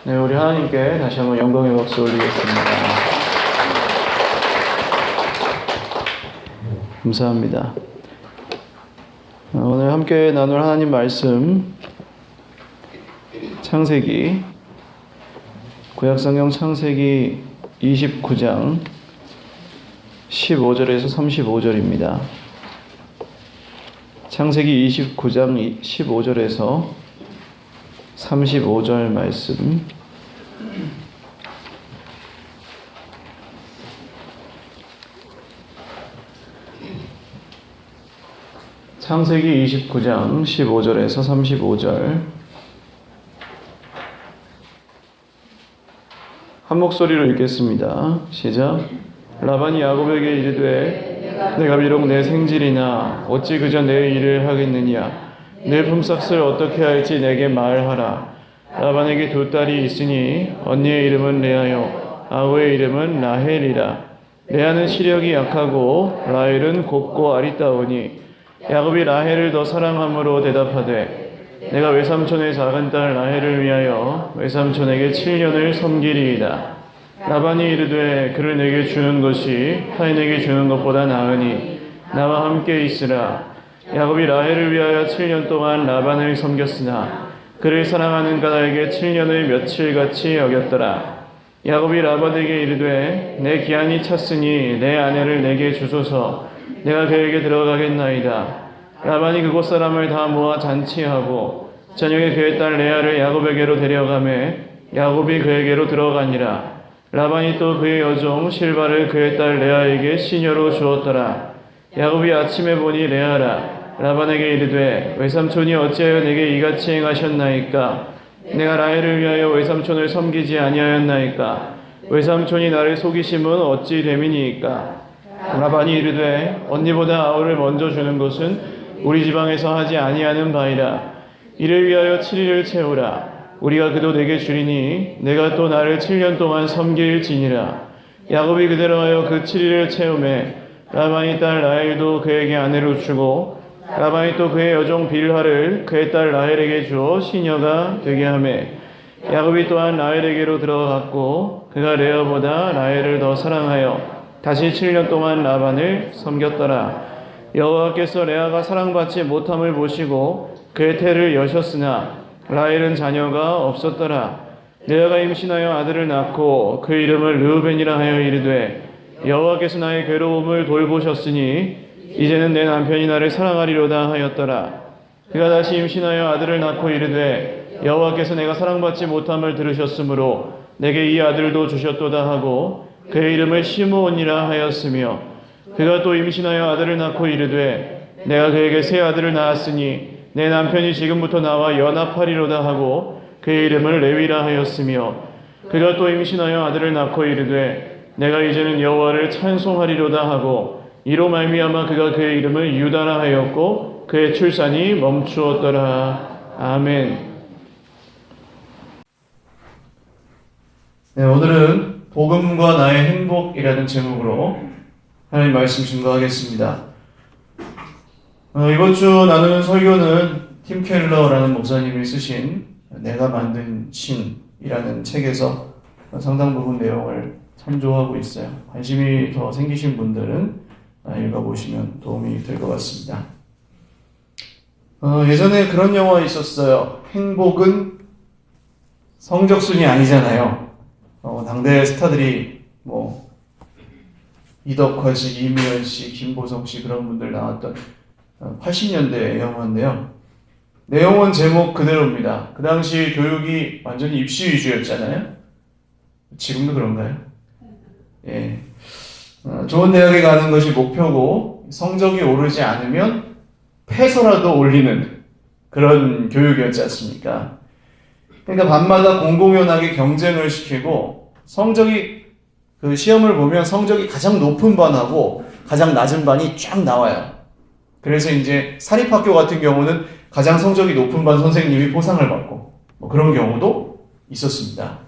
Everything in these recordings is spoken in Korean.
네, 우리 하나님께 다시 한번 영광의 박수 올리겠습니다. 감사합니다. 오늘 함께 나눌 하나님 말씀 창세기 구약성경 창세기 29장 15절에서 35절입니다. 창세기 29장 15절에서 35절 말씀. 창세기 29장 15절에서 35절. 한 목소리로 읽겠습니다. 시작. 라반이 야곱에게 이르되 내가 비록 내 생질이나 어찌 그저 내 일을 하겠느냐. 내 품삯을 어떻게 할지 내게 말하라. 라반에게 두 딸이 있으니 언니의 이름은 레아요 아우의 이름은 라헬이라. 레아는 시력이 약하고 라헬은 곱고 아리따우니 야곱이 라헬을 더 사랑함으로 대답하되 내가 외삼촌의 작은 딸 라헬을 위하여 외삼촌에게 7년을 섬기리이다. 라반이 이르되 그를 내게 주는 것이 타인에게 주는 것보다 나으니 나와 함께 있으라. 야곱이 라헬을 위하여 7년 동안 라반을 섬겼으나 그를 사랑하는 가나에게 7년을 며칠같이 여겼더라. 야곱이 라반에게 이르되 내 기한이 찼으니 내 아내를 내게 주소서. 내가 그에게 들어가겠나이다. 라반이 그곳 사람을 다 모아 잔치하고 저녁에 그의 딸 레아를 야곱에게로 데려가매 야곱이 그에게로 들어가니라. 라반이 또 그의 여종 실바를 그의 딸 레아에게 시녀로 주었더라. 야곱이 아침에 보니 레아라. 라반에게 이르되 외삼촌이 어찌하여 내게 이같이 행하셨나이까. 내가 라헬을 위하여 외삼촌을 섬기지 아니하였나이까. 외삼촌이 나를 속이심은 어찌 됨이니이까. 라반이 이르되 언니보다 아우를 먼저 주는 것은 우리 지방에서 하지 아니하는 바이라. 이를 위하여 7일을 채우라. 우리가 그도 내게 주리니 내가 또 나를 7년 동안 섬길지니라. 야곱이 그대로 하여 그 7일을 채우매 라반이 딸 라헬도 그에게 아내로 주고 라반이 또 그의 여종 빌하를 그의 딸 라헬에게 주어 시녀가 되게 하매 야곱이 또한 라헬에게로 들어갔고 그가 레아보다 라헬을 더 사랑하여 다시 7년 동안 라반을 섬겼더라. 여호와께서 레아가 사랑받지 못함을 보시고 그의 태를 여셨으나 라헬은 자녀가 없었더라. 레아가 임신하여 아들을 낳고 그 이름을 르우벤이라 하여 이르되 여호와께서 나의 괴로움을 돌보셨으니 이제는 내 남편이 나를 사랑하리로다 하였더라. 그가 다시 임신하여 아들을 낳고 이르되 여호와께서 내가 사랑받지 못함을 들으셨으므로 내게 이 아들도 주셨도다 하고 그의 이름을 시므온이라 하였으며 그가 또 임신하여 아들을 낳고 이르되 내가 그에게 새 아들을 낳았으니 내 남편이 지금부터 나와 연합하리로다 하고 그의 이름을 레위라 하였으며 그가 또 임신하여 아들을 낳고 이르되 내가 이제는 여호와를 찬송하리로다 하고 이로 말미암아 그가 그의 이름을 유다라 하였고 그의 출산이 멈추었더라. 아멘. 네, 오늘은 복음과 나의 행복이라는 제목으로 하나님 말씀 증거하겠습니다. 이번 주 나누는 설교는 팀 켈러라는 목사님이 쓰신 내가 만든 신이라는 책에서 상당 부분 내용을 참조하고 있어요. 관심이 더 생기신 분들은 읽어보시면 도움이 될 것 같습니다. 예전에 그런 영화 있었어요. 행복은 성적순이 아니잖아요. 당대 스타들이 이덕화 씨, 이미연 씨, 김보성 씨 그런 분들 나왔던 80년대 영화인데요. 내용은 제목 그대로입니다. 그 당시 교육이 완전히 입시 위주였잖아요. 지금도 그런가요? 예. 좋은 대학에 가는 것이 목표고 성적이 오르지 않으면 패서라도 올리는 그런 교육이었지 않습니까? 그러니까 밤마다 공공연하게 경쟁을 시키고 성적이 그 시험을 보면 성적이 가장 높은 반하고 가장 낮은 반이 쫙 나와요. 그래서 이제 사립학교 같은 경우는 가장 성적이 높은 반 선생님이 포상을 받고 그런 경우도 있었습니다.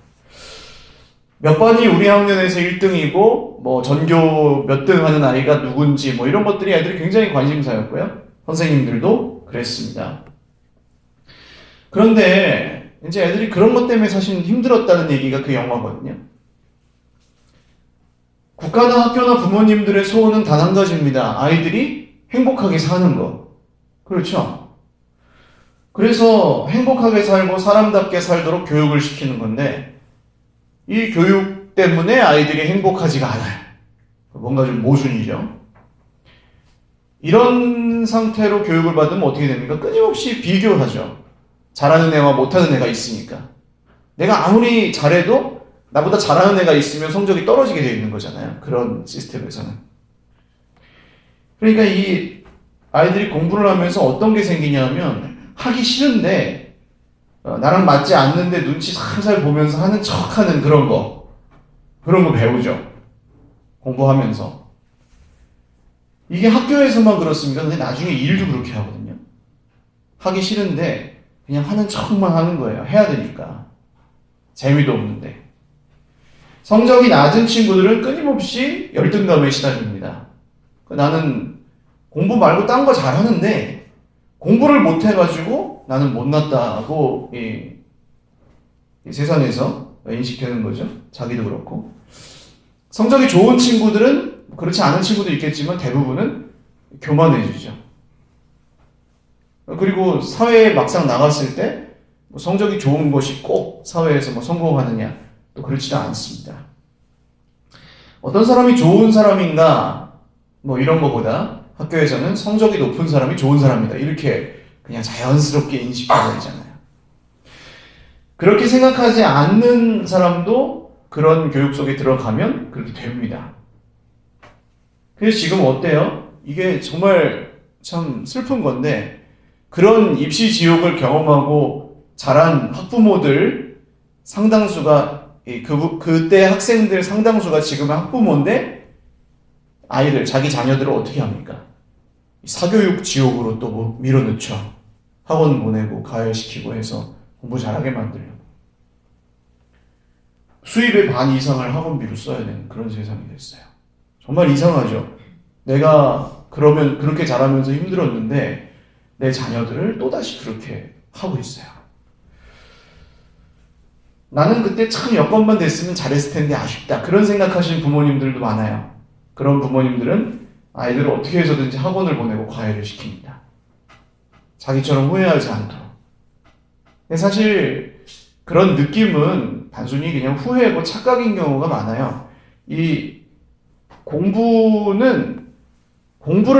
몇 반이 우리 학년에서 1등이고 전교 몇 등 하는 아이가 누군지 이런 것들이 아이들이 굉장히 관심사였고요. 선생님들도 그랬습니다. 그런데 이제 애들이 그런 것 때문에 사실 힘들었다는 얘기가 그 영화거든요. 국가나 학교나 부모님들의 소원은 단 한 가지입니다. 아이들이 행복하게 사는 거. 그렇죠? 그래서 행복하게 살고 사람답게 살도록 교육을 시키는 건데, 이 교육 때문에 아이들이 행복하지가 않아요. 뭔가 좀 모순이죠. 이런 상태로 교육을 받으면 어떻게 됩니까? 끊임없이 비교하죠. 잘하는 애와 못하는 애가 있으니까. 내가 아무리 잘해도 나보다 잘하는 애가 있으면 성적이 떨어지게 되어 있는 거잖아요. 그런 시스템에서는. 그러니까 이 아이들이 공부를 하면서 어떤 게 생기냐면, 하기 싫은데 나랑 맞지 않는데 눈치 살살 보면서 하는 척하는 그런 거 배우죠. 공부하면서. 이게 학교에서만 그렇습니까? 근데 나중에 일도 그렇게 하거든요. 하기 싫은데 그냥 하는 척만 하는 거예요. 해야 되니까. 재미도 없는데. 성적이 낮은 친구들은 끊임없이 열등감에 시달립니다. 나는 공부 말고 딴 거 잘하는데 공부를 못해가지고 나는 못났다고 이 세상에서 인식되는 거죠. 자기도 그렇고. 성적이 좋은 친구들은, 그렇지 않은 친구도 있겠지만 대부분은 교만해지죠. 그리고 사회에 막상 나갔을 때 성적이 좋은 것이 꼭 사회에서 성공하느냐, 또 그렇지도 않습니다. 어떤 사람이 좋은 사람인가 이런 거보다 학교에서는 성적이 높은 사람이 좋은 사람이다, 이렇게 그냥 자연스럽게 인식해버리잖아요. 그렇게 생각하지 않는 사람도 그런 교육 속에 들어가면 그렇게 됩니다. 그래서 지금 어때요? 이게 정말 참 슬픈 건데, 그런 입시 지옥을 경험하고 자란 학부모들 상당수가, 그때 학생들 상당수가 지금 학부모인데, 아이들, 자기 자녀들을 어떻게 합니까? 사교육 지옥으로 또 밀어넣죠. 학원 보내고 가열시키고 해서 공부 잘하게 만들려고. 수입의 반 이상을 학원비로 써야 되는 그런 세상이 됐어요. 정말 이상하죠. 내가 그렇게 잘하면서 힘들었는데 내 자녀들을 또다시 그렇게 하고 있어요. 나는 그때 참 여건만 됐으면 잘했을 텐데 아쉽다, 그런 생각하시는 부모님들도 많아요. 그런 부모님들은 아이들을 어떻게 해서든지 학원을 보내고 과외를 시킵니다. 자기처럼 후회하지 않도록. 근데 사실 그런 느낌은 단순히 그냥 후회고 착각인 경우가 많아요. 이 공부를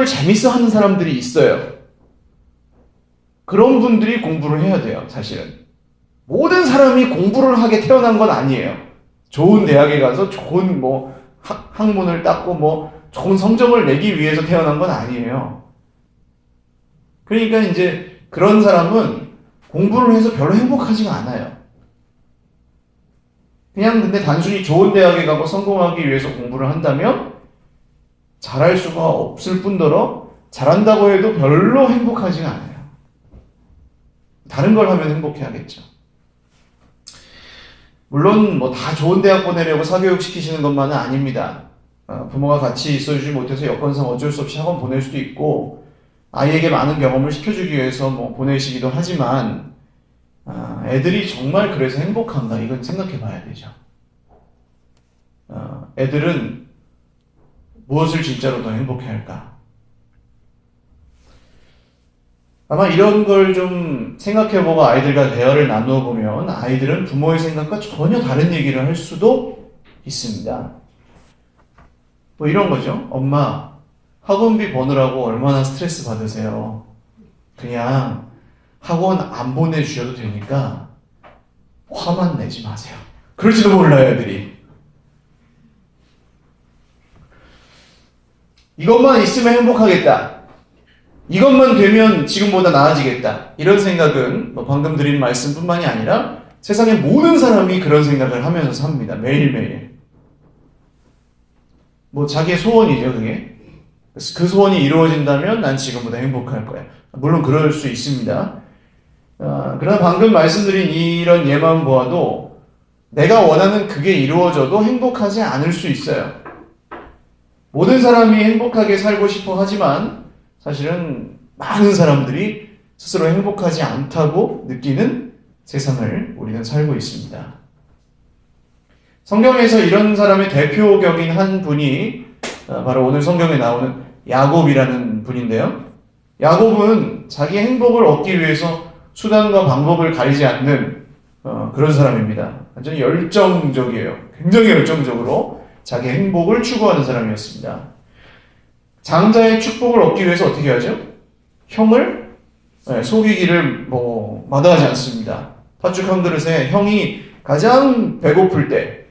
재밌어 하는 사람들이 있어요. 그런 분들이 공부를 해야 돼요, 사실은. 모든 사람이 공부를 하게 태어난 건 아니에요. 좋은 대학에 가서 좋은 학문을 땄고 좋은 성적을 내기 위해서 태어난 건 아니에요. 그러니까 이제 그런 사람은 공부를 해서 별로 행복하지가 않아요. 그냥 근데 단순히 좋은 대학에 가고 성공하기 위해서 공부를 한다면 잘할 수가 없을 뿐더러 잘한다고 해도 별로 행복하지가 않아요. 다른 걸 하면 행복해야겠죠. 물론 다 좋은 대학 보내려고 사교육 시키시는 것만은 아닙니다. 부모가 같이 있어주지 못해서 여건상 어쩔 수 없이 학원 보낼 수도 있고, 아이에게 많은 경험을 시켜주기 위해서 보내시기도 하지만, 애들이 정말 그래서 행복한가, 이건 생각해 봐야 되죠. 애들은 무엇을 진짜로 더 행복해 할까? 아마 이런 걸 좀 생각해보고 아이들과 대화를 나누어 보면 아이들은 부모의 생각과 전혀 다른 얘기를 할 수도 있습니다. 이런 거죠. 엄마, 학원비 버느라고 얼마나 스트레스 받으세요? 그냥 학원 안 보내주셔도 되니까 화만 내지 마세요. 그럴지도 몰라요, 애들이. 이것만 있으면 행복하겠다, 이것만 되면 지금보다 나아지겠다, 이런 생각은 방금 드린 말씀뿐만이 아니라 세상의 모든 사람이 그런 생각을 하면서 삽니다. 매일매일. 자기의 소원이죠, 그게. 그 소원이 이루어진다면 난 지금보다 행복할 거야. 물론 그럴 수 있습니다. 그러나 방금 말씀드린 이런 예만 보아도 내가 원하는 그게 이루어져도 행복하지 않을 수 있어요. 모든 사람이 행복하게 살고 싶어 하지만 사실은 많은 사람들이 스스로 행복하지 않다고 느끼는 세상을 우리는 살고 있습니다. 성경에서 이런 사람의 대표격인 한 분이 바로 오늘 성경에 나오는 야곱이라는 분인데요. 야곱은 자기 행복을 얻기 위해서 수단과 방법을 가리지 않는 그런 사람입니다. 완전히 열정적이에요. 굉장히 열정적으로 자기 행복을 추구하는 사람이었습니다. 장자의 축복을 얻기 위해서 어떻게 하죠? 형을 속이기를 마다하지 않습니다. 팥죽 한 그릇에 형이 가장 배고플 때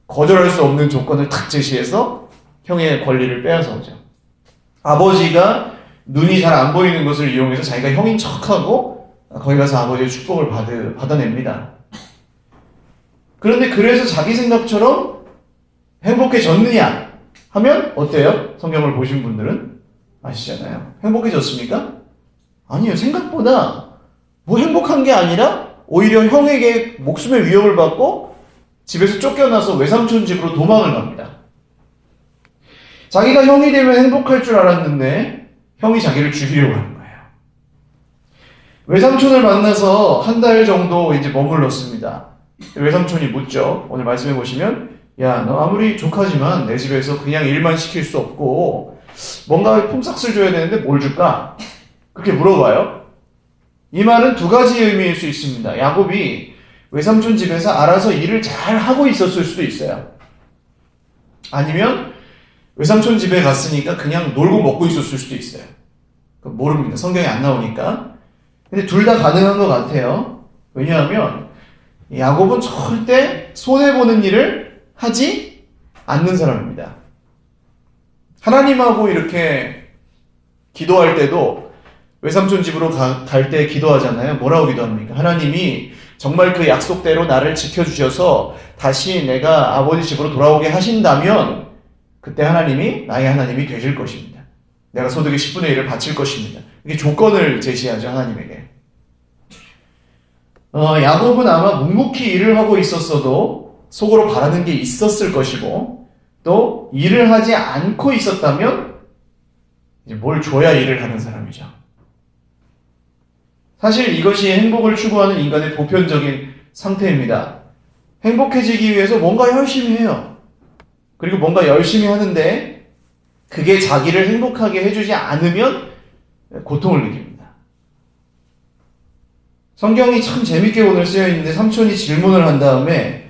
거절할 수 없는 조건을 탁 제시해서 형의 권리를 빼앗아 오죠. 아버지가 눈이 잘 안 보이는 것을 이용해서 자기가 형인 척하고 거기 가서 아버지의 축복을 받아냅니다. 그런데 그래서 자기 생각처럼 행복해졌느냐 하면 어때요? 성경을 보신 분들은 아시잖아요. 행복해졌습니까? 아니요. 생각보다 행복한 게 아니라 오히려 형에게 목숨의 위협을 받고 집에서 쫓겨나서 외삼촌 집으로 도망을 갑니다. 자기가 형이 되면 행복할 줄 알았는데 형이 자기를 죽이려고 하는 거예요. 외삼촌을 만나서 한 달 정도 이제 머물렀습니다. 외삼촌이 묻죠. 오늘 말씀해 보시면, 야, 너 아무리 조카지만 내 집에서 그냥 일만 시킬 수 없고 뭔가 품삯을 줘야 되는데 뭘 줄까? 그렇게 물어봐요. 이 말은 두 가지 의미일 수 있습니다. 야곱이 외삼촌 집에서 알아서 일을 잘 하고 있었을 수도 있어요. 아니면 외삼촌 집에 갔으니까 그냥 놀고 먹고 있었을 수도 있어요. 모릅니다. 성경에 안 나오니까. 근데 둘 다 가능한 것 같아요. 왜냐하면 야곱은 절대 손해보는 일을 하지 않는 사람입니다. 하나님하고 이렇게 기도할 때도 외삼촌 집으로 갈 때 기도하잖아요. 뭐라고 기도합니까? 하나님이 정말 그 약속대로 나를 지켜주셔서 다시 내가 아버지 집으로 돌아오게 하신다면 그때 하나님이 나의 하나님이 되실 것입니다. 내가 소득의 10분의 1을 바칠 것입니다. 이게 조건을 제시하죠. 하나님에게. 야곱은 아마 묵묵히 일을 하고 있었어도 속으로 바라는 게 있었을 것이고, 또 일을 하지 않고 있었다면 이제 뭘 줘야 일을 하는 사람이죠. 사실 이것이 행복을 추구하는 인간의 보편적인 상태입니다. 행복해지기 위해서 뭔가 열심히 해요. 그리고 뭔가 열심히 하는데 그게 자기를 행복하게 해주지 않으면 고통을 느낍니다. 성경이 참 재밌게 오늘 쓰여 있는데 삼촌이 질문을 한 다음에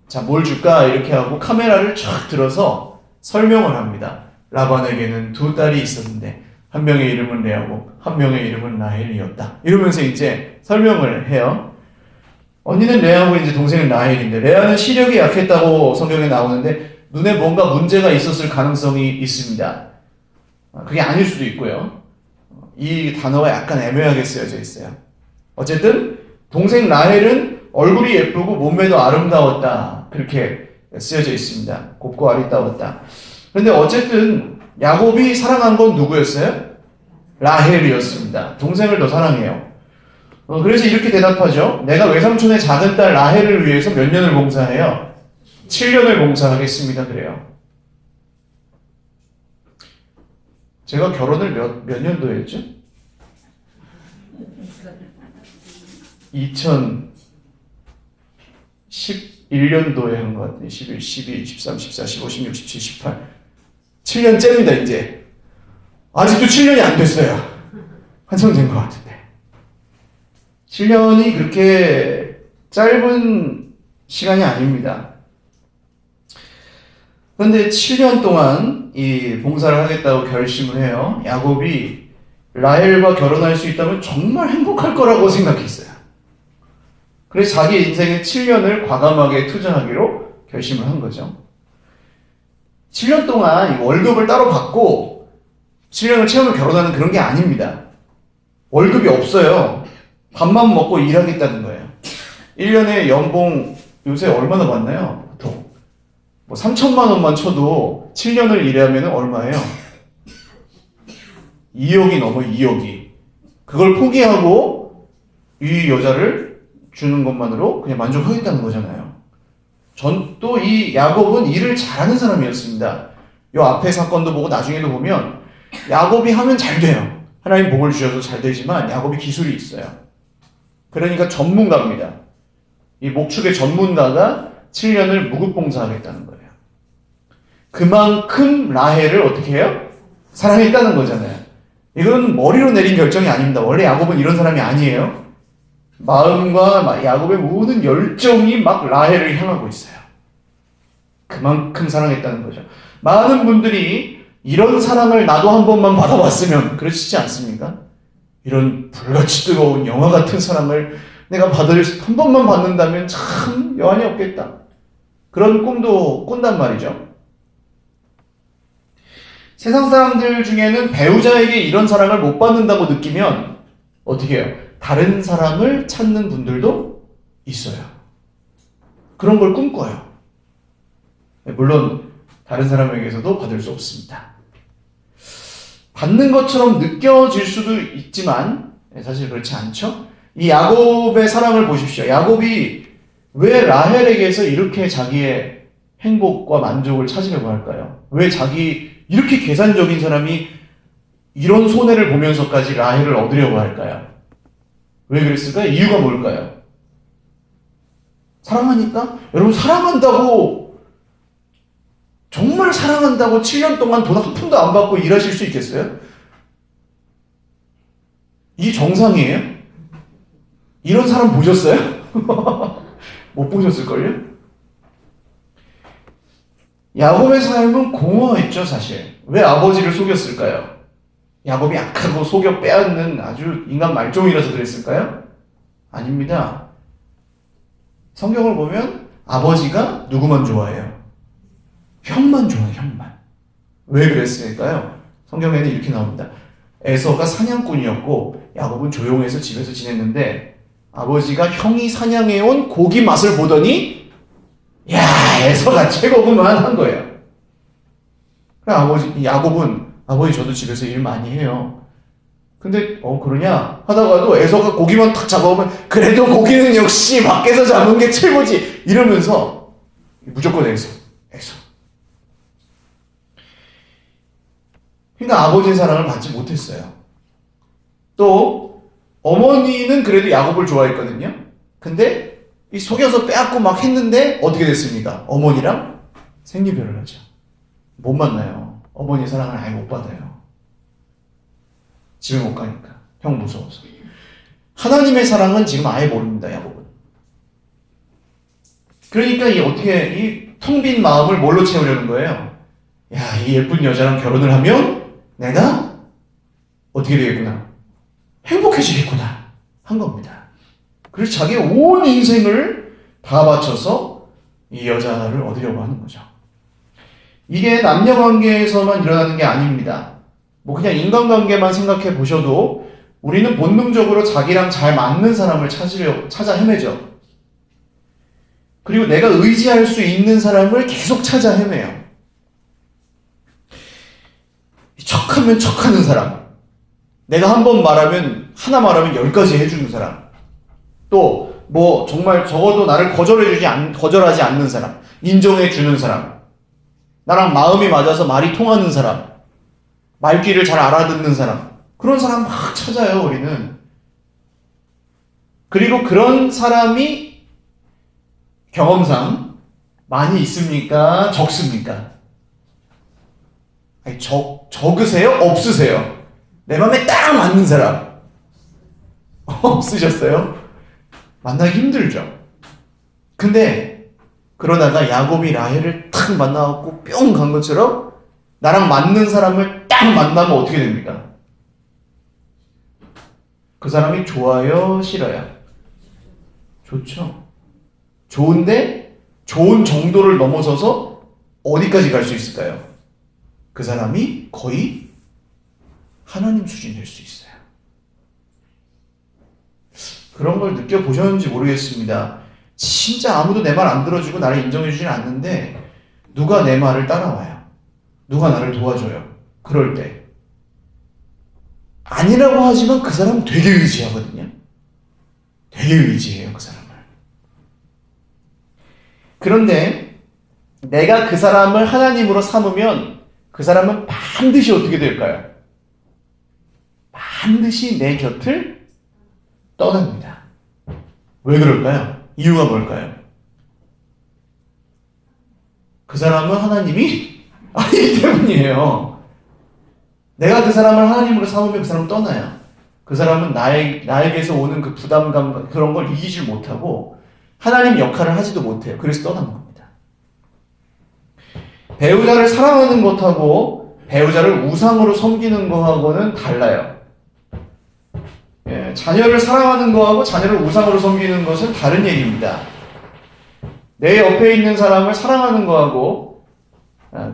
자, 뭘 줄까? 이렇게 하고 카메라를 쫙 들어서 설명을 합니다. 라반에게는 두 딸이 있었는데 한 명의 이름은 레아고 한 명의 이름은 라헬이었다. 이러면서 이제 설명을 해요. 언니는 레아고 이제 동생은 라헬인데, 레아는 시력이 약했다고 성경에 나오는데 눈에 뭔가 문제가 있었을 가능성이 있습니다. 그게 아닐 수도 있고요. 이 단어가 약간 애매하게 쓰여져 있어요. 어쨌든 동생 라헬은 얼굴이 예쁘고 몸매도 아름다웠다. 그렇게 쓰여져 있습니다. 곱고 아리따웠다. 그런데 어쨌든 야곱이 사랑한 건 누구였어요? 라헬이었습니다. 동생을 더 사랑해요. 그래서 이렇게 대답하죠. 내가 외삼촌의 작은 딸 라헬을 위해서 몇 년을 봉사해요? 7년을 봉사하겠습니다. 그래요. 제가 결혼을 몇 년도에 했죠? 2011년도에 한 것 같아요. 11, 12, 13, 14, 15, 16, 17, 18. 7년째입니다, 이제. 아직도 7년이 안 됐어요. 한참 된 것 같은데. 7년이 그렇게 짧은 시간이 아닙니다. 그런데 7년 동안 이 봉사를 하겠다고 결심을 해요. 야곱이 라헬과 결혼할 수 있다면 정말 행복할 거라고 생각했어요. 그래서 자기 인생의 7년을 과감하게 투자하기로 결심을 한 거죠. 7년 동안 월급을 따로 받고 7년을 채우면 결혼하는 그런 게 아닙니다. 월급이 없어요. 밥만 먹고 일하겠다는 거예요. 1년에 연봉 요새 얼마나 받나요? 보통 3천만 원만 쳐도 7년을 일하면 얼마예요? 2억이 넘어 2억이. 그걸 포기하고 이 여자를 주는 것만으로 그냥 만족하겠다는 거잖아요. 또 이 야곱은 일을 잘하는 사람이었습니다. 이 앞에 사건도 보고 나중에도 보면 야곱이 하면 잘 돼요. 하나님 복을 주셔서 잘 되지만 야곱이 기술이 있어요. 그러니까 전문가입니다. 이 목축의 전문가가 7년을 무급봉사하겠다는 거예요. 그만큼 라헬을 어떻게 해요? 사랑했다는 거잖아요. 이건 머리로 내린 결정이 아닙니다. 원래 야곱은 이런 사람이 아니에요. 마음과 야곱의 모든 열정이 막 라헬을 향하고 있어요. 그만큼 사랑했다는 거죠. 많은 분들이 이런 사랑을 나도 한 번만 받아봤으면 그러시지 않습니까? 이런 불같이 뜨거운 영화 같은 사랑을 내가 한 번만 받는다면 참 여한이 없겠다. 그런 꿈도 꾼단 말이죠. 세상 사람들 중에는 배우자에게 이런 사랑을 못 받는다고 느끼면 어떻게 해요? 다른 사람을 찾는 분들도 있어요. 그런 걸 꿈꿔요. 물론 다른 사람에게서도 받을 수 없습니다. 받는 것처럼 느껴질 수도 있지만 사실 그렇지 않죠. 이 야곱의 사랑을 보십시오. 야곱이 왜 라헬에게서 이렇게 자기의 행복과 만족을 찾으려고 할까요? 왜 이렇게 계산적인 사람이 이런 손해를 보면서까지 라헬을 얻으려고 할까요? 왜 그랬을까요? 이유가 뭘까요? 사랑하니까? 여러분, 정말 사랑한다고 7년 동안 돈 한 푼도 안 받고 일하실 수 있겠어요? 이게 정상이에요? 이런 사람 보셨어요? 못 보셨을걸요? 야곱의 삶은 공허했죠, 사실. 왜 아버지를 속였을까요? 야곱이 악하고 속여 빼앗는 아주 인간 말종이라서 그랬을까요? 아닙니다. 성경을 보면 아버지가 누구만 좋아해요? 형만 좋아해요, 형만. 왜 그랬을까요? 성경에는 이렇게 나옵니다. 에서가 사냥꾼이었고 야곱은 조용해서 집에서 지냈는데 아버지가 형이 사냥해온 고기 맛을 보더니 야, 에서가 최고구만 한 거예요. 그래, 야곱은 아버지 저도 집에서 일 많이 해요. 근데 그러냐 하다가도 에서가 고기만 탁 잡아오면 그래도 고기는 역시 밖에서 잡은 게 최고지 이러면서 무조건 에서. 그러니까 아버지의 사랑을 받지 못했어요. 또 어머니는 그래도 야곱을 좋아했거든요. 근데 이 속여서 빼앗고 막 했는데 어떻게 됐습니까? 어머니랑 생리별을 하죠. 못 만나요. 어머니 사랑을 아예 못 받아요. 집에 못 가니까. 형 무서워서. 하나님의 사랑은 지금 아예 모릅니다, 야곱은. 그러니까 이 텅 빈 마음을 뭘로 채우려는 거예요? 야, 이 예쁜 여자랑 결혼을 하면 내가 어떻게 되겠구나. 행복해지겠구나. 한 겁니다. 그래서 자기의 온 인생을 다 바쳐서 이 여자를 얻으려고 하는 거죠. 이게 남녀관계에서만 일어나는 게 아닙니다. 그냥 인간관계만 생각해 보셔도 우리는 본능적으로 자기랑 잘 맞는 사람을 찾아 헤매죠. 그리고 내가 의지할 수 있는 사람을 계속 찾아 헤매요. 척하면 척하는 사람. 내가 하나 말하면 10가지 해주는 사람. 또 정말 적어도 나를 거절하지 않는 사람, 인정해주는 사람, 나랑 마음이 맞아서 말이 통하는 사람, 말귀를 잘 알아듣는 사람, 그런 사람 막 찾아요, 우리는. 그리고 그런 사람이 경험상 많이 있습니까? 적습니까? 아니, 적으세요? 없으세요? 내 맘에 딱 맞는 사람 없으셨어요? 만나기 힘들죠. 근데 그러다가 야곱이 라헬을 탁 만나갖고 뿅 간 것처럼 나랑 맞는 사람을 딱 만나면 어떻게 됩니까? 그 사람이 좋아요? 싫어요? 좋죠. 좋은데 좋은 정도를 넘어서서 어디까지 갈 수 있을까요? 그 사람이 거의 하나님 수준이 될 수 있어요. 그런 걸 느껴보셨는지 모르겠습니다. 진짜 아무도 내 말 안 들어주고 나를 인정해주지는 않는데 누가 내 말을 따라와요. 누가 나를 도와줘요. 그럴 때 아니라고 하지만 그 사람은 되게 의지하거든요. 되게 의지해요, 그 사람을. 그런데 내가 그 사람을 하나님으로 삼으면 그 사람은 반드시 어떻게 될까요? 반드시 내 곁을 떠납니다. 왜 그럴까요? 이유가 뭘까요? 그 사람은 하나님이 아니기 때문이에요. 내가 그 사람을 하나님으로 삼으면 그 사람은 떠나요. 그 사람은 나에게서 오는 그 부담감, 그런 걸 이기질 못하고 하나님 역할을 하지도 못해요. 그래서 떠난 겁니다. 배우자를 사랑하는 것하고 배우자를 우상으로 섬기는 것하고는 달라요. 예, 자녀를 사랑하는 것하고 자녀를 우상으로 섬기는 것은 다른 얘기입니다. 내 옆에 있는 사람을 사랑하는 것하고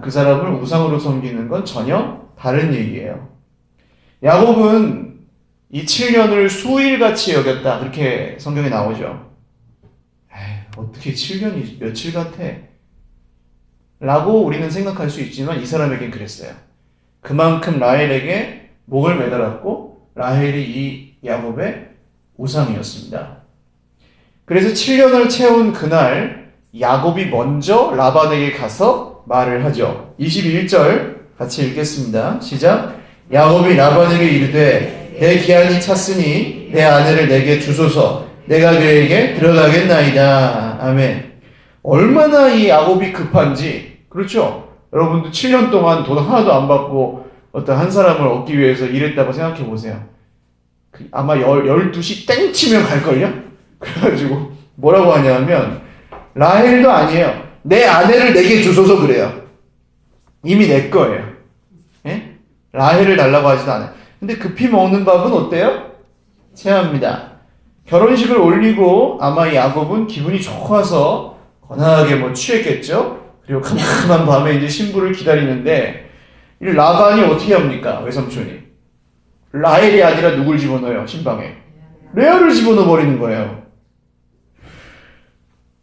그 사람을 우상으로 섬기는 건 전혀 다른 얘기예요. 야곱은 이 7년을 수일같이 여겼다. 그렇게 성경에 나오죠. 어떻게 7년이 며칠 같아? 라고 우리는 생각할 수 있지만 이 사람에겐 그랬어요. 그만큼 라헬에게 목을 매달았고 라헬이 이 야곱의 우상이었습니다. 그래서 7년을 채운 그날 야곱이 먼저 라반에게 가서 말을 하죠. 21절 같이 읽겠습니다. 시작. 야곱이 라반에게 이르되 내 기한이 찼으니 내 아내를 내게 주소서. 내가 그에게 들어가겠나이다. 아멘. 얼마나 이 야곱이 급한지. 그렇죠? 여러분도 7년 동안 돈 하나도 안 받고 어떤 한 사람을 얻기 위해서 일했다고 생각해 보세요. 아마 12시 땡 치면 갈걸요? 그래가지고 뭐라고 하냐면 라헬도 아니에요. 내 아내를 내게 주소서 그래요. 이미 내 거예요. 예? 라헬을 달라고 하지도 않아요. 근데 급히 먹는 밥은 어때요? 체합니다. 결혼식을 올리고 아마 야곱은 기분이 좋아서 거나하게 취했겠죠? 그리고 캄캄한 밤에 이제 신부를 기다리는데 이 라반이 어떻게 합니까? 외삼촌이. 라헬이 아니라 누굴 집어넣어요? 신방에. 레아를 집어넣어 버리는 거예요.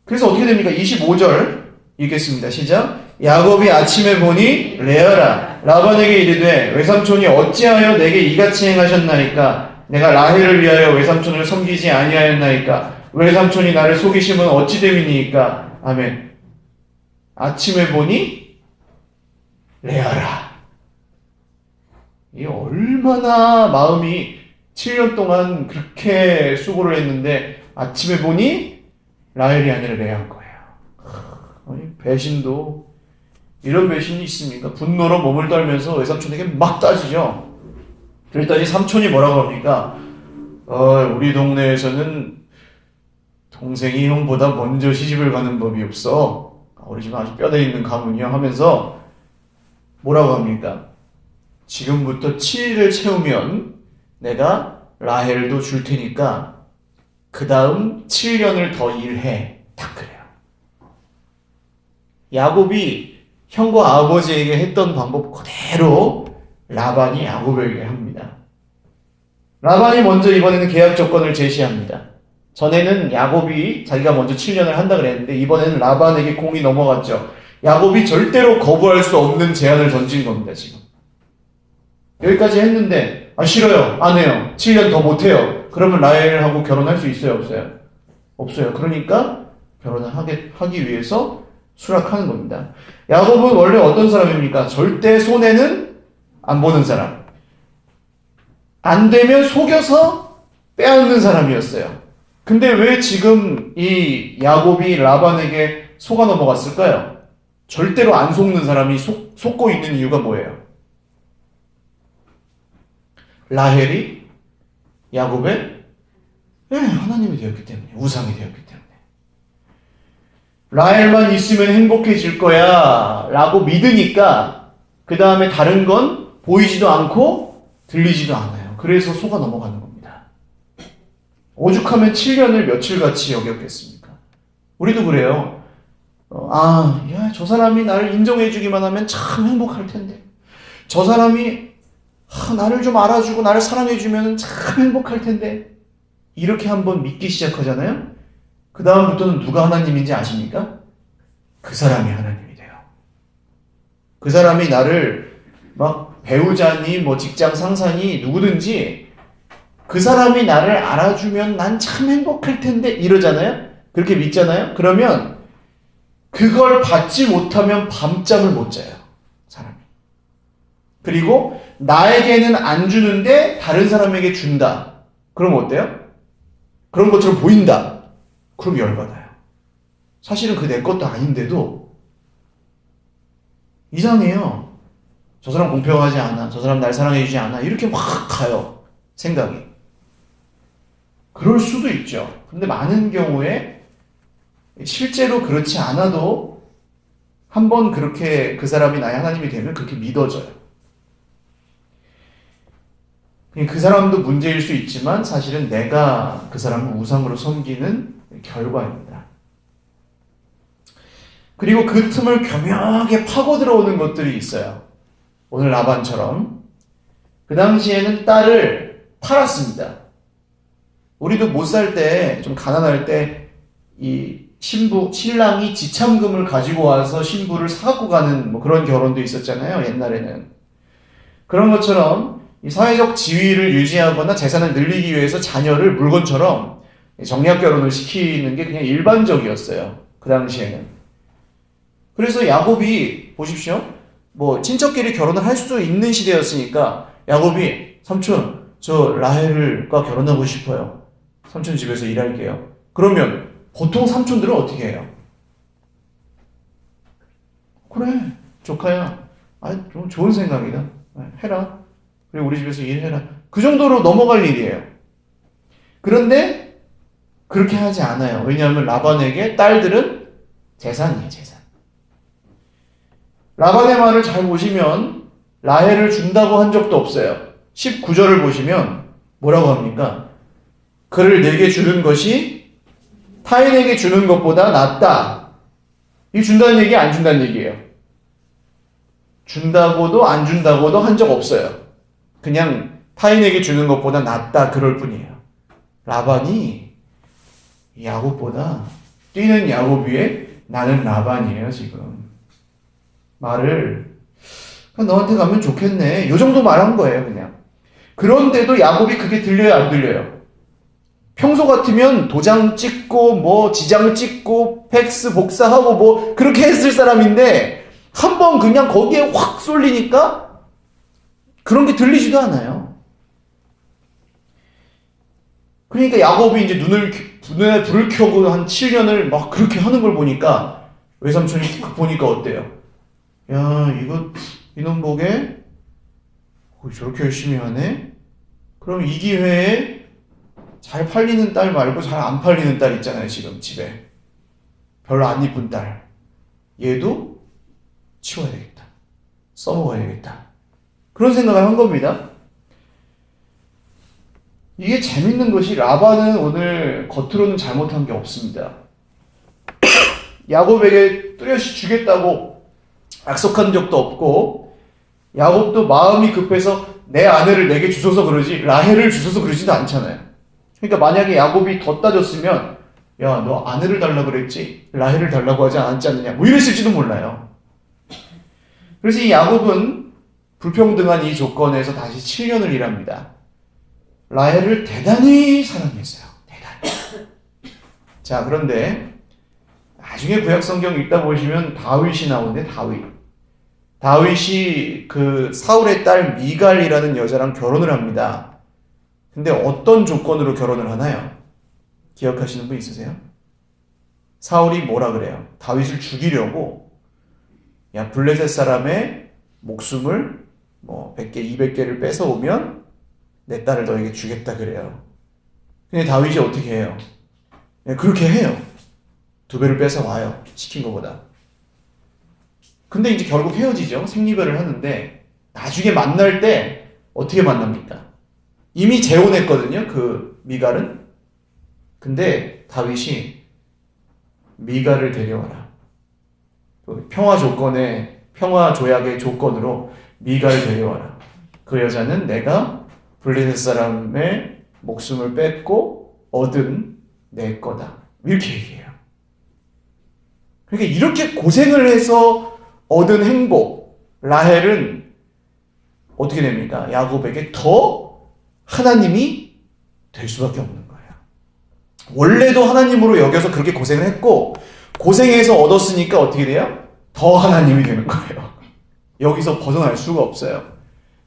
그래서 어떻게 됩니까? 25절 읽겠습니다. 시작. 야곱이 아침에 보니 레아라 라반에게 이르되 외삼촌이 어찌하여 내게 이같이 행하셨나이까? 내가 라헬을 위하여 외삼촌을 섬기지 아니하였나이까? 외삼촌이 나를 속이시면 어찌 됨이니까? 아멘. 아침에 보니 레아라. 이 얼마나 마음이 7년 동안 그렇게 수고를 했는데 아침에 보니 라헬이 아니라 레아인 거예요. 아니, 배신도 이런 배신이 있습니까? 분노로 몸을 떨면서 외삼촌에게 막 따지죠. 그랬더니 삼촌이 뭐라고 합니까? 우리 동네에서는 동생이 형보다 먼저 시집을 가는 법이 없어. 우리 집은 아주 뼈대 있는 가문이야 하면서 뭐라고 합니까? 지금부터 7일을 채우면 내가 라헬도 줄 테니까 그 다음 7년을 더 일해. 딱 그래요. 야곱이 형과 아버지에게 했던 방법 그대로 라반이 야곱에게 합니다. 라반이 먼저 이번에는 계약 조건을 제시합니다. 전에는 야곱이 자기가 먼저 7년을 한다 그랬는데 이번에는 라반에게 공이 넘어갔죠. 야곱이 절대로 거부할 수 없는 제안을 던진 겁니다. 지금 여기까지 했는데 싫어요. 안 해요. 7년 더 못해요. 그러면 라헬하고 결혼할 수 있어요? 없어요? 없어요. 그러니까 결혼을 하기 위해서 수락하는 겁니다. 야곱은 원래 어떤 사람입니까? 절대 손해는 안 보는 사람. 안 되면 속여서 빼앗는 사람이었어요. 근데 왜 지금 이 야곱이 라반에게 속아 넘어갔을까요? 절대로 안 속는 사람이 속고 있는 이유가 뭐예요? 라헬이 야곱의 하나님이 되었기 때문에, 우상이 되었기 때문에. 라헬만 있으면 행복해질 거야 라고 믿으니까 그 다음에 다른 건 보이지도 않고 들리지도 않아요. 그래서 속아 넘어가는 겁니다. 오죽하면 7년을 며칠같이 여겼겠습니까? 우리도 그래요. 저 사람이 나를 인정해주기만 하면 참 행복할 텐데. 저 사람이 나를 좀 알아주고 나를 사랑해주면 참 행복할 텐데. 이렇게 한번 믿기 시작하잖아요. 그 다음부터는 누가 하나님인지 아십니까? 그 사람이 하나님이 돼요. 그 사람이 나를 배우자니 직장 상사니 누구든지 그 사람이 나를 알아주면 난 참 행복할 텐데 이러잖아요. 그렇게 믿잖아요. 그러면 그걸 받지 못하면 밤잠을 못 자요. 사람이. 그리고 나에게는 안 주는데 다른 사람에게 준다. 그럼 어때요? 그런 것처럼 보인다. 그럼 열받아요. 사실은 그 내 것도 아닌데도 이상해요. 저 사람 공평하지 않아. 저 사람 날 사랑해주지 않아. 이렇게 확 가요. 생각이. 그럴 수도 있죠. 근데 많은 경우에 실제로 그렇지 않아도 한번 그렇게 그 사람이 나의 하나님이 되면 그렇게 믿어져요. 그 사람도 문제일 수 있지만 사실은 내가 그 사람을 우상으로 섬기는 결과입니다. 그리고 그 틈을 교묘하게 파고 들어오는 것들이 있어요. 오늘 라반처럼. 그 당시에는 딸을 팔았습니다. 우리도 못 살 때, 좀 가난할 때, 이 신랑이 지참금을 가지고 와서 신부를 사갖고 가는 뭐 그런 결혼도 있었잖아요, 옛날에는. 그런 것처럼 이 사회적 지위를 유지하거나 재산을 늘리기 위해서 자녀를 물건처럼 정략 결혼을 시키는 게 그냥 일반적이었어요. 그 당시에는. 그래서 야곱이 보십시오. 뭐 친척끼리 결혼을 할 수 있는 시대였으니까 야곱이 삼촌 저 라헬과 결혼하고 싶어요. 삼촌 집에서 일할게요. 그러면 보통 삼촌들은 어떻게 해요? 그래 조카야. 좀 좋은 생각이다. 해라. 그리고 우리 집에서 일해라. 그 정도로 넘어갈 일이에요. 그런데 그렇게 하지 않아요. 왜냐하면 라반에게 딸들은 재산이에요. 재산. 라반의 말을 잘 보시면 라헬을 준다고 한 적도 없어요. 19절을 보시면 뭐라고 합니까? 그를 내게 주는 것이 타인에게 주는 것보다 낫다. 이 준다는 얘기 안 준다는 얘기예요. 준다고도 안 준다고도 한 적 없어요. 그냥 타인에게 주는 것보다 낫다 그럴 뿐이에요. 라반이 야곱보다 뛰는 야곱 위에 나는 라반이에요 지금. 말을 너한테 가면 좋겠네. 요 정도 말한 거예요 그냥. 그런데도 야곱이 그게 들려요 안 들려요? 평소 같으면 도장 찍고 뭐 지장 찍고 팩스 복사하고 뭐 그렇게 했을 사람인데 한번 그냥 거기에 확 쏠리니까 그런 게 들리지도 않아요. 그러니까 야곱이 이제 눈에 불을 켜고 한 7년을 막 그렇게 하는 걸 보니까 외삼촌이 보니까 어때요? 야 이놈 보게 저렇게 열심히 하네? 그럼 이 기회에 잘 팔리는 딸 말고 잘 안 팔리는 딸 있잖아요 지금 집에. 별로 안 이쁜 딸. 얘도 치워야 되겠다. 써먹어야 되겠다. 그런 생각을 한 겁니다. 이게 재밌는 것이 라반은 오늘 겉으로는 잘못한 게 없습니다. 야곱에게 뚜렷이 주겠다고 약속한 적도 없고 야곱도 마음이 급해서 내 아내를 내게 주소서 그러지 라헬을 주소서 그러지도 않잖아요. 그러니까 만약에 야곱이 더 따졌으면 야 너 아내를 달라고 그랬지 라헬을 달라고 하지 않았지 않느냐 뭐 이랬을지도 몰라요. 그래서 이 야곱은 불평등한 이 조건에서 다시 7년을 일합니다. 라헬을 대단히 사랑했어요. 대단히. 자 그런데 나중에 구약성경 읽다 보시면 다윗이 나오는데 다윗이 그 사울의 딸 미갈이라는 여자랑 결혼을 합니다. 근데 어떤 조건으로 결혼을 하나요? 기억하시는 분 있으세요? 사울이 뭐라 그래요? 다윗을 죽이려고 야 블레셋 사람의 목숨을 뭐 100개 200개를 뺏어오면 내 딸을 너에게 주겠다 그래요. 근데 다윗이 어떻게 해요? 그렇게 해요. 2배를 뺏어와요. 시킨 것보다. 근데 이제 결국 헤어지죠. 생리별을 하는데 나중에 만날 때 어떻게 만납니까? 이미 재혼했거든요. 그 미갈은. 근데 다윗이 미갈을 데려와라. 평화 조약의 조건으로 미갈을 데려와라. 그 여자는 내가 블레셋 사람의 목숨을 뺏고 얻은 내 거다. 이렇게 얘기해요. 그러니까 이렇게 고생을 해서 얻은 행복, 라헬은 어떻게 됩니까? 야곱에게 더 하나님이 될 수밖에 없는 거예요. 원래도 하나님으로 여겨서 그렇게 고생을 했고 고생해서 얻었으니까 어떻게 돼요? 더 하나님이 되는 거예요. 여기서 벗어날 수가 없어요.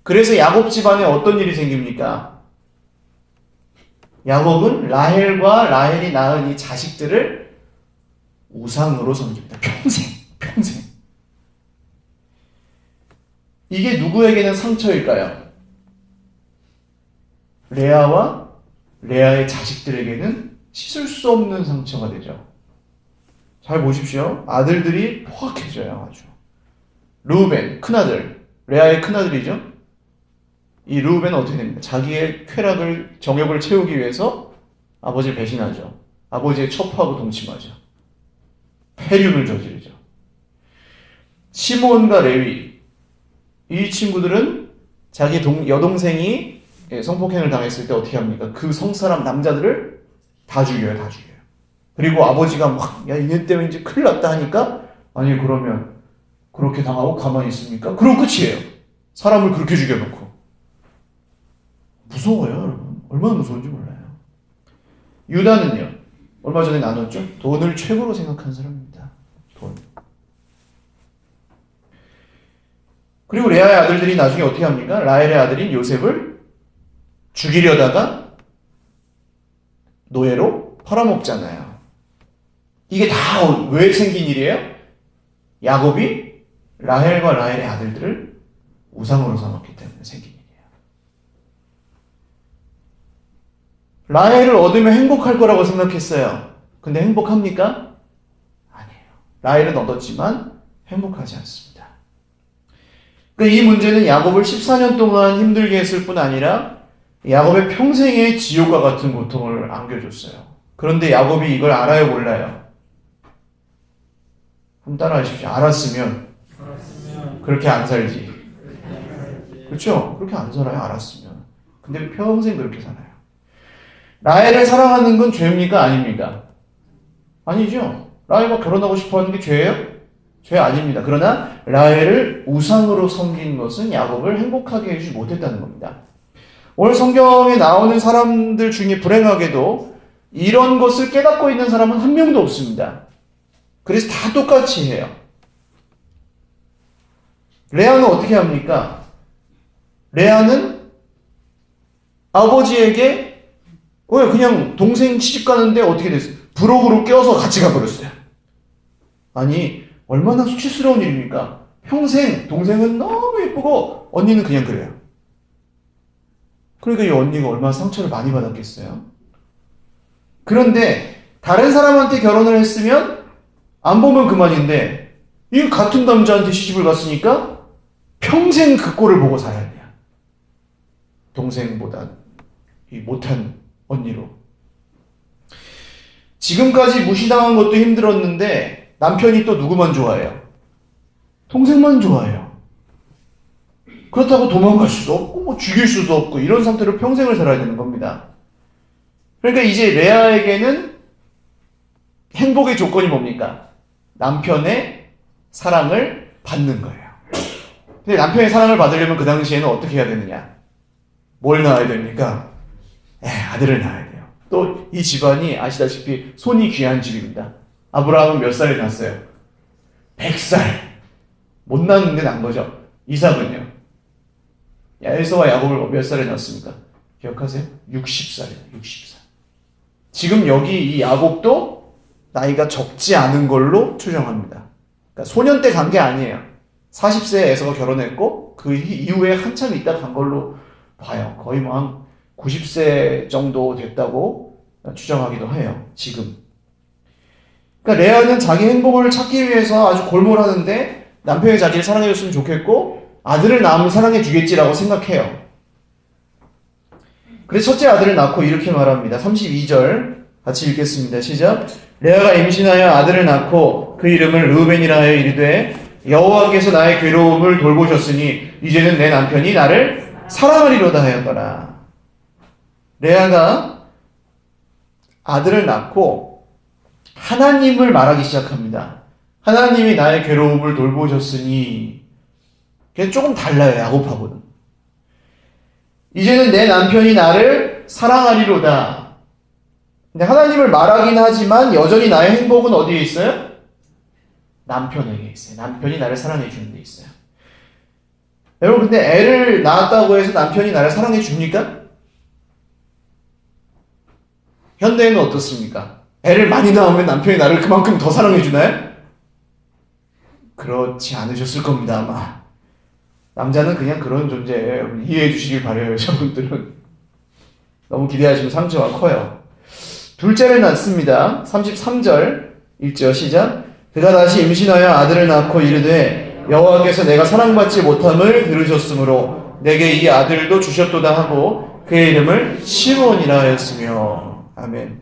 그래서 야곱 집안에 어떤 일이 생깁니까? 야곱은 라헬이 낳은 이 자식들을 우상으로 섬깁니다. 평생. 이게 누구에게는 상처일까요? 레아의 자식들에게는 씻을 수 없는 상처가 되죠. 잘 보십시오. 아들들이 포악해져요. 아주. 르우벤, 큰아들, 레아의 큰아들이죠. 이 르우벤은 어떻게 됩니까? 자기의 정욕을 채우기 위해서 아버지를 배신하죠. 아버지의 첩하고 동침하죠. 폐륜을 저지르죠. 시몬과 레위, 이 친구들은 자기 여동생이 성폭행을 당했을 때 어떻게 합니까? 그 성사람 남자들을 다 죽여요. 그리고 아버지가 막, 야, 얘 때문에 이제 큰일 났다 하니까, 아니, 그러면 그렇게 당하고 가만히 있습니까? 그럼 끝이에요. 사람을 그렇게 죽여놓고. 무서워요, 여러분. 얼마나 무서운지 몰라요. 유다는요, 얼마 전에 나눴죠? 돈을 최고로 생각한 사람입니다. 돈. 그리고 레아의 아들들이 나중에 어떻게 합니까? 라헬의 아들인 요셉을 죽이려다가 노예로 팔아먹잖아요. 이게 다 왜 생긴 일이에요? 야곱이 라헬과 라헬의 아들들을 우상으로 삼았기 때문에 생긴 일이에요. 라헬을 얻으면 행복할 거라고 생각했어요. 근데 행복합니까? 아니에요. 라헬은 얻었지만 행복하지 않습니다. 이 문제는 야곱을 14년 동안 힘들게 했을 뿐 아니라 야곱의 평생의 지옥과 같은 고통을 안겨줬어요. 그런데 야곱이 이걸 알아요, 몰라요? 한번 따라하십시오. 알았으면 그렇게 안 살지. 그렇죠? 그렇게 안 살아요, 알았으면. 근데 평생 그렇게 살아요. 라헬을 사랑하는 건 죄입니까? 아닙니까? 아니죠. 라헬과 결혼하고 싶어 하는 게 죄예요? 죄 아닙니다. 그러나 라헬을 우상으로 섬긴 것은 야곱을 행복하게 해주지 못했다는 겁니다. 오늘 성경에 나오는 사람들 중에 불행하게도 이런 것을 깨닫고 있는 사람은 한 명도 없습니다. 그래서 다 똑같이 해요. 레아는 어떻게 합니까? 레아는 아버지에게 그냥 동생 시집 가는데 어떻게 됐어요? 부록으로 껴서 같이 가버렸어요. 아니, 얼마나 수치스러운 일입니까? 평생 동생은 너무 예쁘고 언니는 그냥 그래요. 그러니까 이 언니가 얼마나 상처를 많이 받았겠어요? 그런데 다른 사람한테 결혼을 했으면 안 보면 그만인데 이 같은 남자한테 시집을 갔으니까 평생 그 꼴을 보고 살아야 돼요. 동생보다 이 못한 언니로. 지금까지 무시당한 것도 힘들었는데 남편이 또 누구만 좋아해요? 동생만 좋아해요. 그렇다고 도망갈 수도 없고 죽일 수도 없고 이런 상태로 평생을 살아야 되는 겁니다. 그러니까 이제 레아에게는 행복의 조건이 뭡니까? 남편의 사랑을 받는 거예요. 근데 남편의 사랑을 받으려면 그 당시에는 어떻게 해야 되느냐? 뭘 낳아야 됩니까? 아들을 낳아야 돼요. 또 이 집안이 아시다시피 손이 귀한 집입니다. 아브라함은 몇 살에 낳았어요? 100살. 못 낳았는데 난 거죠. 이삭은요? 에서와 야곱을 몇 살에 낳았습니까? 기억하세요? 60살이에요. 60살. 지금 여기 이 야곱도 나이가 적지 않은 걸로 추정합니다. 그러니까 소년 때 간 게 아니에요. 40세에 에서가 결혼했고 그 이후에 한참 있다 간 걸로 봐요. 거의 한 90세 정도 됐다고 추정하기도 해요. 지금. 그러니까 레아는 자기 행복을 찾기 위해서 아주 골몰하는데 남편이 자기를 사랑해줬으면 좋겠고 아들을 낳으면 사랑해주겠지라고 생각해요. 그래서 첫째 아들을 낳고 이렇게 말합니다. 32절 같이 읽겠습니다. 시작. 레아가 임신하여 아들을 낳고 그 이름을 르우벤이라 하여 이르되 여호와께서 나의 괴로움을 돌보셨으니 이제는 내 남편이 나를 사랑하리로다 하였더라. 레아가 아들을 낳고 하나님을 말하기 시작합니다. 하나님이 나의 괴로움을 돌보셨으니. 그게 조금 달라요, 야곱하고는. 이제는 내 남편이 나를 사랑하리로다. 근데 하나님을 말하긴 하지만 여전히 나의 행복은 어디에 있어요? 남편에게 있어요. 남편이 나를 사랑해 주는 데 있어요. 여러분, 근데 애를 낳았다고 해서 남편이 나를 사랑해 줍니까? 현대에는 어떻습니까? 애를 많이 낳으면 남편이 나를 그만큼 더 사랑해 주나요? 그렇지 않으셨을 겁니다, 아마. 남자는 그냥 그런 존재예요. 이해해 주시길 바라요, 여자분들은. 너무 기대하시면 상처가 커요. 둘째를 낳습니다. 33절 읽죠. 시작. 그가 다시 임신하여 아들을 낳고 이르되 여호와께서 내가 사랑받지 못함을 들으셨으므로 내게 이 아들도 주셨도다 하고 그의 이름을 시므온이라 하였으며. 아멘.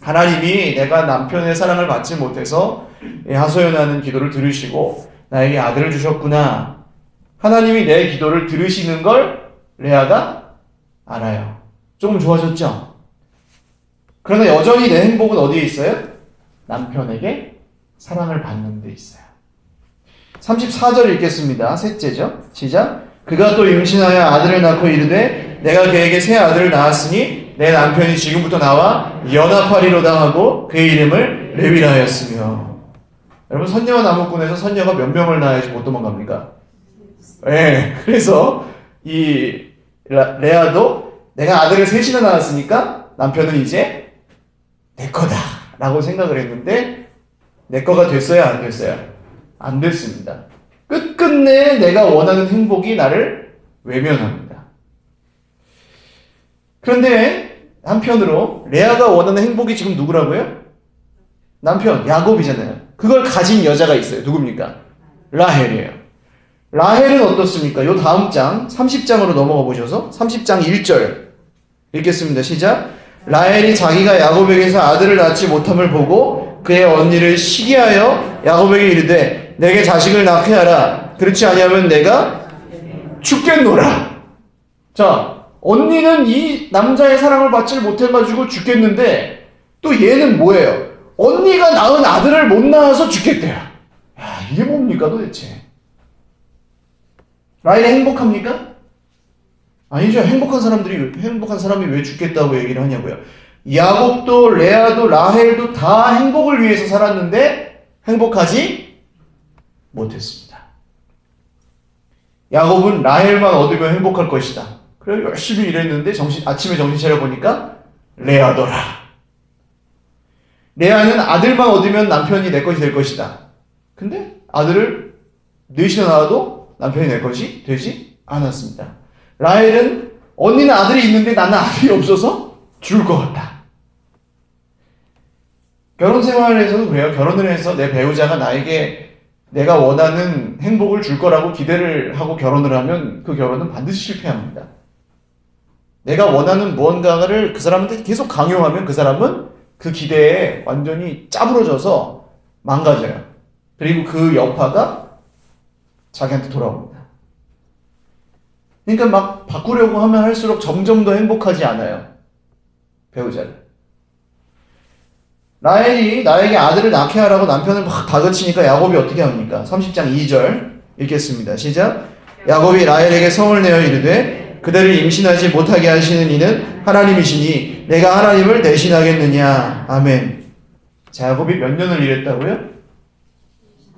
하나님이 내가 남편의 사랑을 받지 못해서 하소연하는 기도를 들으시고 나에게 아들을 주셨구나. 하나님이 내 기도를 들으시는 걸 레아가 알아요. 조금 좋아졌죠? 그러나 여전히 내 행복은 어디에 있어요? 남편에게 사랑을 받는 데 있어요. 34절 읽겠습니다. 셋째죠. 시작. 그가 또 임신하여 아들을 낳고 이르되 내가 그에게 새 아들을 낳았으니 내 남편이 지금부터 나와 연합하리로다 하고 그의 이름을 레위라 하였으며. 여러분, 선녀와 나무꾼에서 선녀가 몇 명을 낳아야지 못 도망갑니까? 네, 그래서 이 레아도 내가 아들을 셋이나 낳았으니까 남편은 이제 내 거다 라고 생각을 했는데 내 거가 됐어요? 안 됐어요? 안 됐습니다. 끝끝내 내가 원하는 행복이 나를 외면합니다. 그런데 한편으로 레아가 원하는 행복이 지금 누구라고요? 남편 야곱이잖아요. 그걸 가진 여자가 있어요. 누굽니까? 라헬이에요. 라헬은 어떻습니까? 요 다음 장 30장으로 넘어가 보셔서 30장 1절 읽겠습니다. 시작. 라헬이 자기가 야곱에게서 아들을 낳지 못함을 보고 그의 언니를 시기하여 야곱에게 이르되 내게 자식을 낳게 하라. 그렇지 아니하면 내가 죽겠노라. 자, 언니는 이 남자의 사랑을 받지 못해가지고 죽겠는데 또 얘는 뭐예요? 언니가 낳은 아들을 못 낳아서 죽겠대요. 야, 이게 뭡니까 도대체? 라헬이 행복합니까? 아니죠. 행복한 사람이 왜 죽겠다고 얘기를 하냐고요. 야곱도 레아도 라헬도 다 행복을 위해서 살았는데 행복하지 못했습니다. 야곱은 라헬만 얻으면 행복할 것이다. 그래 열심히 일했는데 아침에 정신 차려보니까 레아더라. 레아는 아들만 얻으면 남편이 내 것이 될 것이다. 근데 아들을 넷이나 낳아도 남편이 내 것이 되지 않았습니다. 라헬은 언니는 아들이 있는데 나는 아들이 없어서 죽을 것 같다. 결혼 생활에서도 그래요. 결혼을 해서 내 배우자가 나에게 내가 원하는 행복을 줄 거라고 기대를 하고 결혼을 하면 그 결혼은 반드시 실패합니다. 내가 원하는 무언가를 그 사람한테 계속 강요하면 그 사람은 그 기대에 완전히 짜부러져서 망가져요. 그리고 그 여파가 자기한테 돌아옵니다. 그러니까 막 바꾸려고 하면 할수록 점점 더 행복하지 않아요. 배우자를. 라헬이 나에게 아들을 낳게 하라고 남편을 막 다그치니까 야곱이 어떻게 합니까? 30장 2절 읽겠습니다. 시작. 야곱이 라헬에게 성을 내어 이르되 그대를 임신하지 못하게 하시는 이는 하나님이시니 내가 하나님을 대신하겠느냐. 아멘. 자, 야곱이 몇 년을 일했다고요?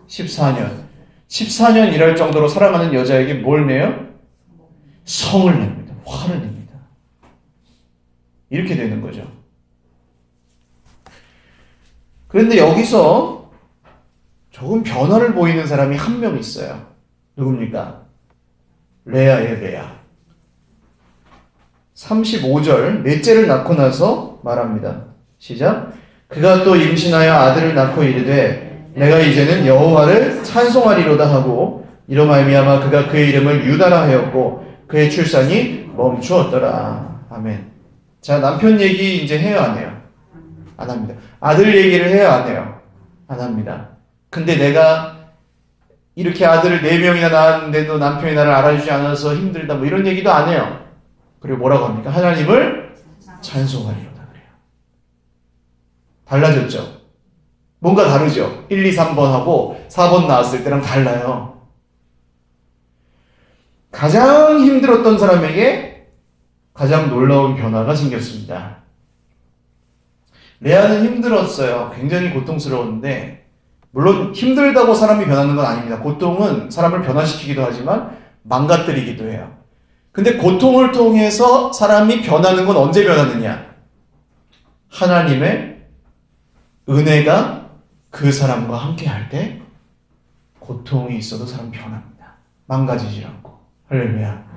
14년. 14년 일할 정도로 사랑하는 여자에게 뭘 내요? 성을 냅니다. 화를 냅니다. 이렇게 되는 거죠. 그런데 여기서 조금 변화를 보이는 사람이 한 명 있어요. 누굽니까? 레아의 레아. 35절 넷째를 낳고 나서 말합니다. 시작. 그가 또 임신하여 아들을 낳고 이르되 내가 이제는 여호와를 찬송하리로다 하고 이로 말미암아 그가 그의 이름을 유다라 하였고 그의 출산이 멈추었더라. 아멘. 자, 남편 얘기 이제 해요, 안 해요? 안 합니다. 아들 얘기를 해요, 안 해요? 안 합니다. 근데 내가 이렇게 아들을 4명이나 낳았는데도 남편이 나를 알아주지 않아서 힘들다 뭐 이런 얘기도 안 해요. 그리고 뭐라고 합니까? 하나님을 찬송하리로다 그래요. 달라졌죠? 뭔가 다르죠? 1, 2, 3번 하고 4번 나왔을 때랑 달라요. 가장 힘들었던 사람에게 가장 놀라운 변화가 생겼습니다. 레아는 힘들었어요. 굉장히 고통스러웠는데 물론 힘들다고 사람이 변하는 건 아닙니다. 고통은 사람을 변화시키기도 하지만 망가뜨리기도 해요. 근데 고통을 통해서 사람이 변하는 건 언제 변하느냐? 하나님의 은혜가 그 사람과 함께 할 때 고통이 있어도 사람 변합니다. 망가지지 않고. 할렐루야.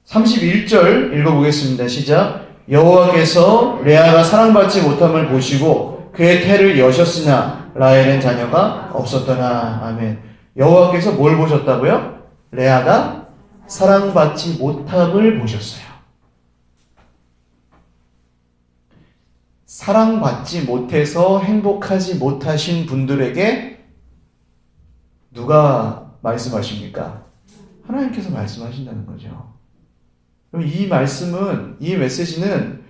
31절 읽어보겠습니다. 시작. 여호와께서 레아가 사랑받지 못함을 보시고 그의 태를 여셨으나 라헬은 자녀가 없었더나. 아멘. 여호와께서 뭘 보셨다고요? 레아가 사랑받지 못함을 보셨어요. 사랑받지 못해서 행복하지 못하신 분들에게 누가 말씀하십니까? 하나님께서 말씀하신다는 거죠. 그럼 이 말씀은, 이 메시지는,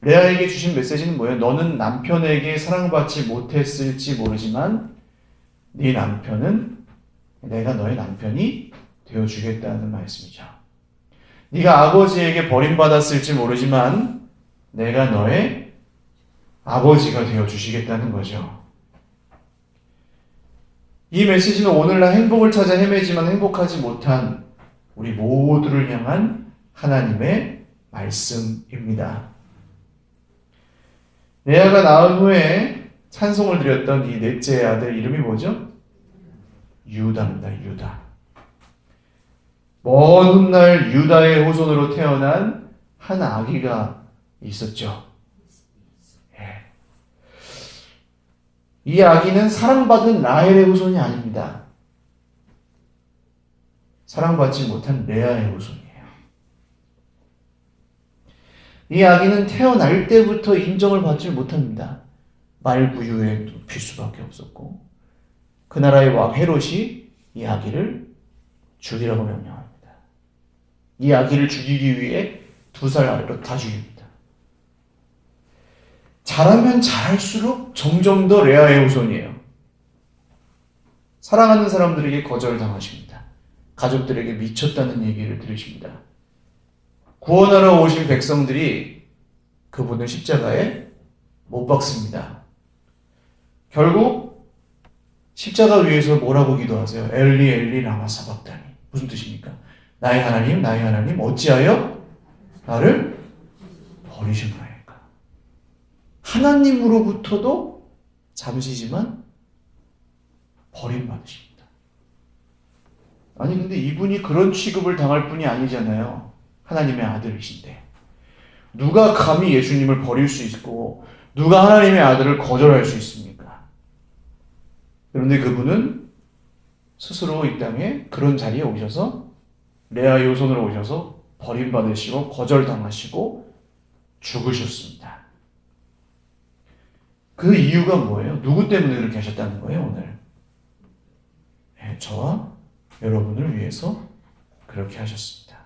레아에게 주신 메시지는 뭐예요? 너는 남편에게 사랑받지 못했을지 모르지만 네 남편은 내가 너의 남편이 되어주겠다는 말씀이죠. 네가 아버지에게 버림받았을지 모르지만 내가 너의 아버지가 되어주시겠다는 거죠. 이 메시지는 오늘날 행복을 찾아 헤매지만 행복하지 못한 우리 모두를 향한 하나님의 말씀입니다. 레아가 낳은 후에 찬송을 드렸던 이 넷째 아들 이름이 뭐죠? 유다입니다. 유다. 먼 훗날 유다의 후손으로 태어난 한 아기가 있었죠. 이 아기는 사랑받은 라헬의 후손이 아닙니다. 사랑받지 못한 레아의 후손이에요. 이 아기는 태어날 때부터 인정을 받지 못합니다. 말구유에 눕힐 수밖에 없었고 그 나라의 왕 헤롯이 이 아기를 죽이라고 명령합니다. 이 아기를 죽이기 위해 2살 아래로 다 죽입니다. 자라면 자랄수록 점점 더 레아의 후손이에요. 사랑하는 사람들에게 거절당하십니다. 가족들에게 미쳤다는 얘기를 들으십니다. 구원하러 오신 백성들이 그분을 십자가에 못 박습니다. 결국 십자가 위에서 뭐라고 기도하세요? 엘리 엘리 라마 사박다니. 무슨 뜻입니까? 나의 하나님 어찌하여 나를 버리신 거예요. 하나님으로부터도 잠시지만 버림받으십니다. 아니 근데 이분이 그런 취급을 당할 뿐이 아니잖아요. 하나님의 아들이신데 누가 감히 예수님을 버릴 수 있고 누가 하나님의 아들을 거절할 수 있습니까? 그런데 그분은 스스로 이 땅에 그런 자리에 오셔서 레아의 후손으로 오셔서 버림받으시고 거절당하시고 죽으셨습니다. 그 이유가 뭐예요? 누구 때문에 그렇게 하셨다는 거예요, 오늘? 네, 저와 여러분을 위해서 그렇게 하셨습니다.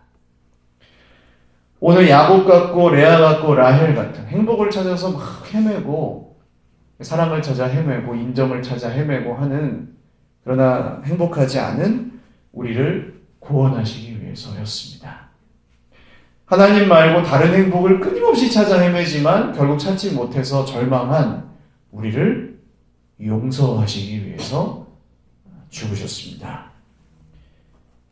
오늘 야곱 같고 레아 같고 라헬 같은 행복을 찾아서 막 헤매고 사랑을 찾아 헤매고 인정을 찾아 헤매고 하는 그러나 행복하지 않은 우리를 구원하시기 위해서였습니다. 하나님 말고 다른 행복을 끊임없이 찾아 헤매지만 결국 찾지 못해서 절망한 우리를 용서하시기 위해서 죽으셨습니다.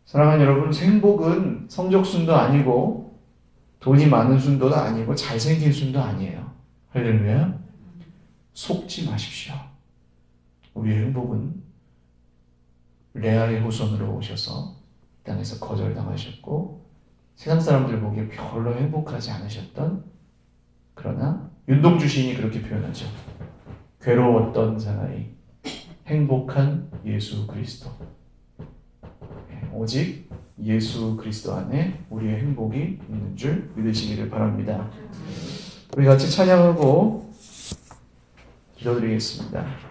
사랑하는 여러분, 행복은 성적순도 아니고 돈이 많은 순도도 아니고 잘생긴 순도 아니에요. 할렐루야. 속지 마십시오. 우리의 행복은 레아의 후손으로 오셔서 땅에서 거절당하셨고 세상 사람들 보기에 별로 행복하지 않으셨던, 그러나 윤동주 시인이 그렇게 표현하죠. 괴로웠던 사나이 행복한 예수 그리스도. 오직 예수 그리스도 안에 우리의 행복이 있는 줄 믿으시기를 바랍니다. 우리 같이 찬양하고 기도드리겠습니다.